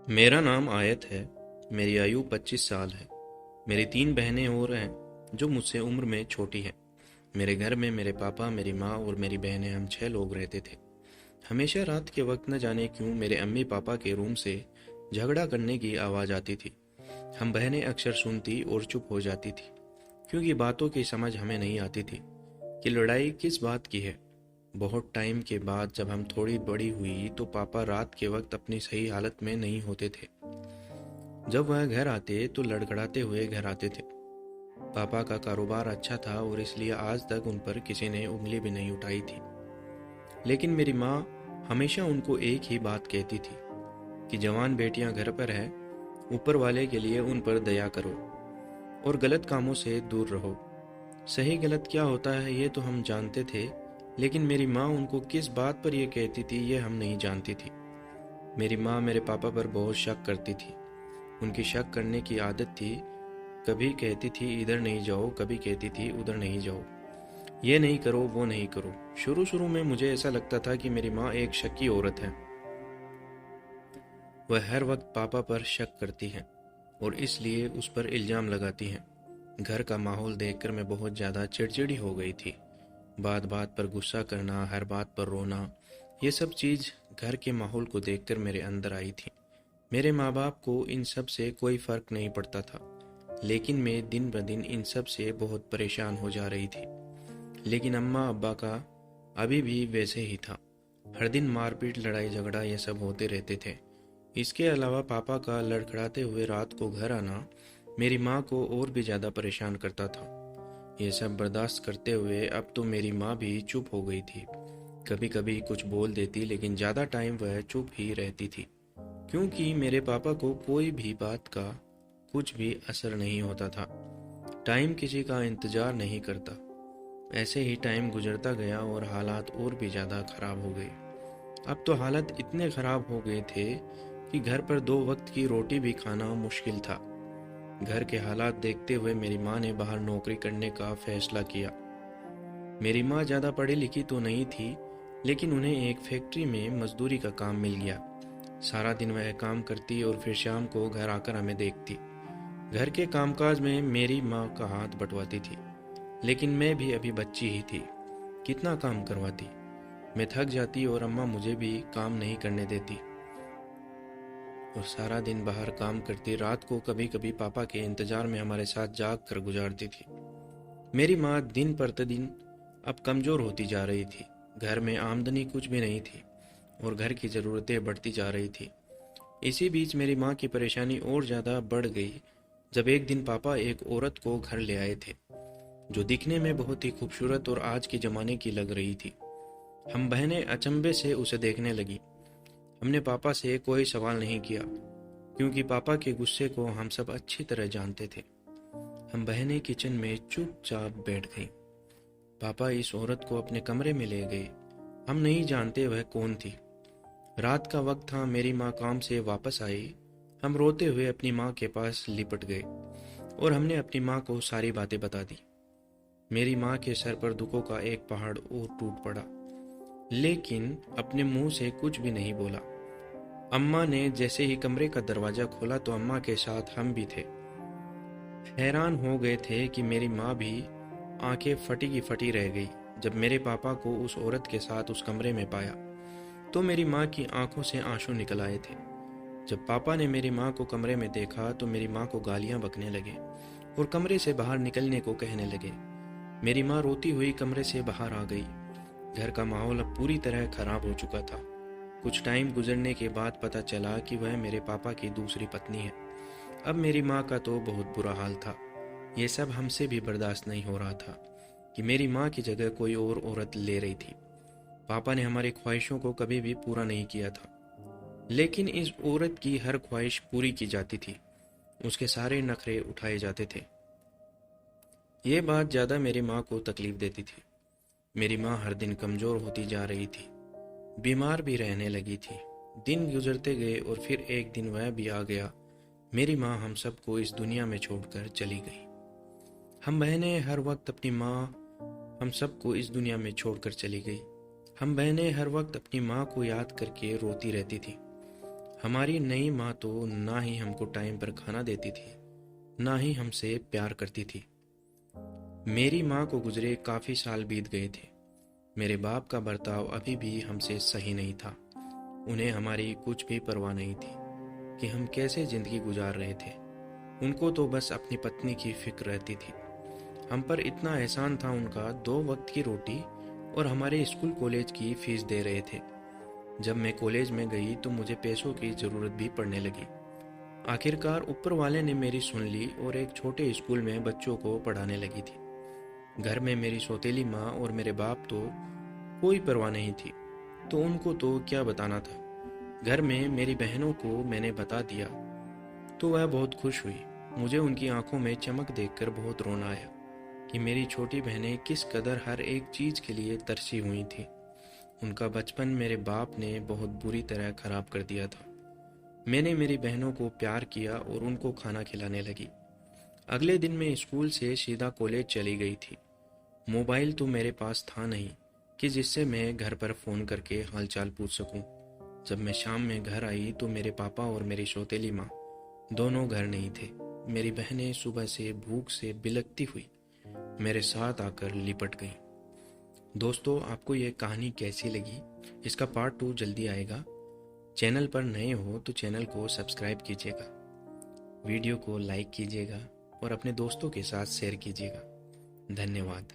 मेरा नाम आयत है। मेरी आयु 25 साल है। मेरी 3 बहनें और हैं जो मुझसे उम्र में छोटी हैं। मेरे घर में मेरे पापा, मेरी माँ और मेरी बहनें, हम 6 लोग रहते थे। हमेशा रात के वक्त न जाने क्यों मेरे अम्मी पापा के रूम से झगड़ा करने की आवाज़ आती थी। हम बहनें अक्सर सुनती और चुप हो जाती थी, क्योंकि बातों की समझ हमें नहीं आती थी कि लड़ाई किस बात की है। बहुत टाइम के बाद जब हम थोड़ी बड़ी हुई तो पापा रात के वक्त अपनी सही हालत में नहीं होते थे। जब वह घर आते तो लड़खड़ाते हुए घर आते थे। पापा का कारोबार अच्छा था और इसलिए आज तक उन पर किसी ने उंगली भी नहीं उठाई थी। लेकिन मेरी माँ हमेशा उनको एक ही बात कहती थी कि जवान बेटियां घर पर है, ऊपर वाले के लिए उन पर दया करो और गलत कामों से दूर रहो। सही गलत क्या होता है ये तो हम जानते थे, लेकिन मेरी माँ उनको किस बात पर यह कहती थी ये हम नहीं जानती थी। मेरी माँ मेरे पापा पर बहुत शक करती थी। उनकी शक करने की आदत थी। कभी कहती थी इधर नहीं जाओ, कभी कहती थी उधर नहीं जाओ, ये नहीं करो, वो नहीं करो। शुरू शुरू में मुझे ऐसा लगता था कि मेरी माँ एक शक्की औरत है। वह हर वक्त पापा पर शक करती हैं और इसलिए उस पर इल्ज़ाम लगाती हैं। घर का माहौल देखकर मैं बहुत ज़्यादा चिड़चिड़ी हो गई थी। बात बात पर गुस्सा करना, हर बात पर रोना, ये सब चीज़ घर के माहौल को देखकर मेरे अंदर आई थी। मेरे माँ बाप को इन सब से कोई फ़र्क नहीं पड़ता था, लेकिन मैं दिन ब दिन इन सब से बहुत परेशान हो जा रही थी। लेकिन अम्मा अब्बा का अभी भी वैसे ही था। हर दिन मारपीट, लड़ाई झगड़ा ये सब होते रहते थे। इसके अलावा पापा का लड़खड़ाते हुए रात को घर आना मेरी माँ को और भी ज़्यादा परेशान करता था। ये सब बर्दाश्त करते हुए अब तो मेरी माँ भी चुप हो गई थी। कभी कभी कुछ बोल देती, लेकिन ज़्यादा टाइम वह चुप ही रहती थी, क्योंकि मेरे पापा को कोई भी बात का कुछ भी असर नहीं होता था। टाइम किसी का इंतज़ार नहीं करता। ऐसे ही टाइम गुजरता गया और हालात और भी ज़्यादा ख़राब हो गए। अब तो हालत इतने ख़राब हो गए थे कि घर पर 2 वक्त की रोटी भी खाना मुश्किल था। घर के हालात देखते हुए मेरी माँ ने बाहर नौकरी करने का फैसला किया। मेरी माँ ज़्यादा पढ़ी लिखी तो नहीं थी, लेकिन उन्हें एक फैक्ट्री में मजदूरी का काम मिल गया। सारा दिन वह काम करती और फिर शाम को घर आकर हमें देखती। घर के कामकाज में मेरी माँ का हाथ बंटवाती थी, लेकिन मैं भी अभी बच्ची ही थी। कितना काम करवाती। मैं थक जाती और अम्मा मुझे भी काम नहीं करने देती और सारा दिन बाहर काम करती। रात को कभी कभी पापा के इंतजार में हमारे साथ जाग कर गुजारती थी। मेरी माँ दिन प्रतिदिन अब कमज़ोर होती जा रही थी। घर में आमदनी कुछ भी नहीं थी और घर की ज़रूरतें बढ़ती जा रही थी। इसी बीच मेरी माँ की परेशानी और ज़्यादा बढ़ गई जब एक दिन पापा एक औरत को घर ले आए थे, जो दिखने में बहुत ही खूबसूरत और आज के ज़माने की लग रही थी। हम बहनें अचंभे से उसे देखने लगी। हमने पापा से कोई सवाल नहीं किया, क्योंकि पापा के गुस्से को हम सब अच्छी तरह जानते थे। हम बहनें किचन में चुपचाप बैठ गईं। पापा इस औरत को अपने कमरे में ले गए। हम नहीं जानते वह कौन थी। रात का वक्त था। मेरी माँ काम से वापस आई। हम रोते हुए अपनी माँ के पास लिपट गए और हमने अपनी माँ को सारी बातें बता दी। मेरी माँ के सर पर दुखों का एक पहाड़ और टूट पड़ा, लेकिन अपने मुंह से कुछ भी नहीं बोला। अम्मा ने जैसे ही कमरे का दरवाजा खोला तो अम्मा के साथ हम भी थे। हैरान हो गए थे कि मेरी माँ भी आंखें फटी की फटी रह गई जब मेरे पापा को उस औरत के साथ उस कमरे में पाया। तो मेरी माँ की आंखों से आंसू निकल आए थे। जब पापा ने मेरी माँ को कमरे में देखा तो मेरी माँ को गालियाँ बकने लगे और कमरे से बाहर निकलने को कहने लगे। मेरी माँ रोती हुई कमरे से बाहर आ गई। घर का माहौल अब पूरी तरह खराब हो चुका था। कुछ टाइम गुजरने के बाद पता चला कि वह मेरे पापा की दूसरी पत्नी है। अब मेरी माँ का तो बहुत बुरा हाल था। ये सब हमसे भी बर्दाश्त नहीं हो रहा था कि मेरी माँ की जगह कोई और औरत ले रही थी। पापा ने हमारी ख्वाहिशों को कभी भी पूरा नहीं किया था, लेकिन इस औरत की हर ख्वाहिश पूरी की जाती थी। उसके सारे नखरे उठाए जाते थे। ये बात ज़्यादा मेरी माँ को तकलीफ देती थी। मेरी माँ हर दिन कमज़ोर होती जा रही थी, बीमार भी रहने लगी थी। दिन गुजरते गए और फिर एक दिन वह भी आ गया। मेरी माँ हम सबको इस दुनिया में छोड़कर चली गई। हम बहनें हर वक्त अपनी माँ हम सबको इस दुनिया में छोड़कर चली गई। हम बहनें हर वक्त अपनी माँ को याद करके रोती रहती थी। हमारी नई माँ तो ना ही हमको टाइम पर खाना देती थी, ना ही हमसे प्यार करती थी। मेरी माँ को गुजरे काफ़ी साल बीत गए थे। मेरे बाप का बर्ताव अभी भी हमसे सही नहीं था। उन्हें हमारी कुछ भी परवाह नहीं थी कि हम कैसे ज़िंदगी गुजार रहे थे। उनको तो बस अपनी पत्नी की फिक्र रहती थी। हम पर इतना एहसान था उनका, 2 वक्त की रोटी और हमारे स्कूल कॉलेज की फीस दे रहे थे। जब मैं कॉलेज में गई तो मुझे पैसों की ज़रूरत भी पड़ने लगी। आखिरकार ऊपर वाले ने मेरी सुन ली और एक छोटे स्कूल में बच्चों को पढ़ाने लगी थी। घर में मेरी सौतेली माँ और मेरे बाप तो कोई परवाह नहीं थी, तो उनको तो क्या बताना था। घर में मेरी बहनों को मैंने बता दिया तो वह बहुत खुश हुई। मुझे उनकी आंखों में चमक देखकर बहुत रोना आया कि मेरी छोटी बहनें किस कदर हर एक चीज़ के लिए तरसी हुई थी। उनका बचपन मेरे बाप ने बहुत बुरी तरह खराब कर दिया था। मैंने मेरी बहनों को प्यार किया और उनको खाना खिलाने लगी। अगले दिन मैं स्कूल से सीधा कॉलेज चली गई थी। मोबाइल तो मेरे पास था नहीं कि जिससे मैं घर पर फ़ोन करके हालचाल पूछ सकूं। जब मैं शाम में घर आई तो मेरे पापा और मेरी सौतेली माँ दोनों घर नहीं थे। मेरी बहनें सुबह से भूख से बिलखती हुई मेरे साथ आकर लिपट गईं। दोस्तों, आपको ये कहानी कैसी लगी? इसका पार्ट 2 जल्दी आएगा। चैनल पर नए हो तो चैनल को सब्सक्राइब कीजिएगा, वीडियो को लाइक कीजिएगा और अपने दोस्तों के साथ शेयर कीजिएगा। धन्यवाद।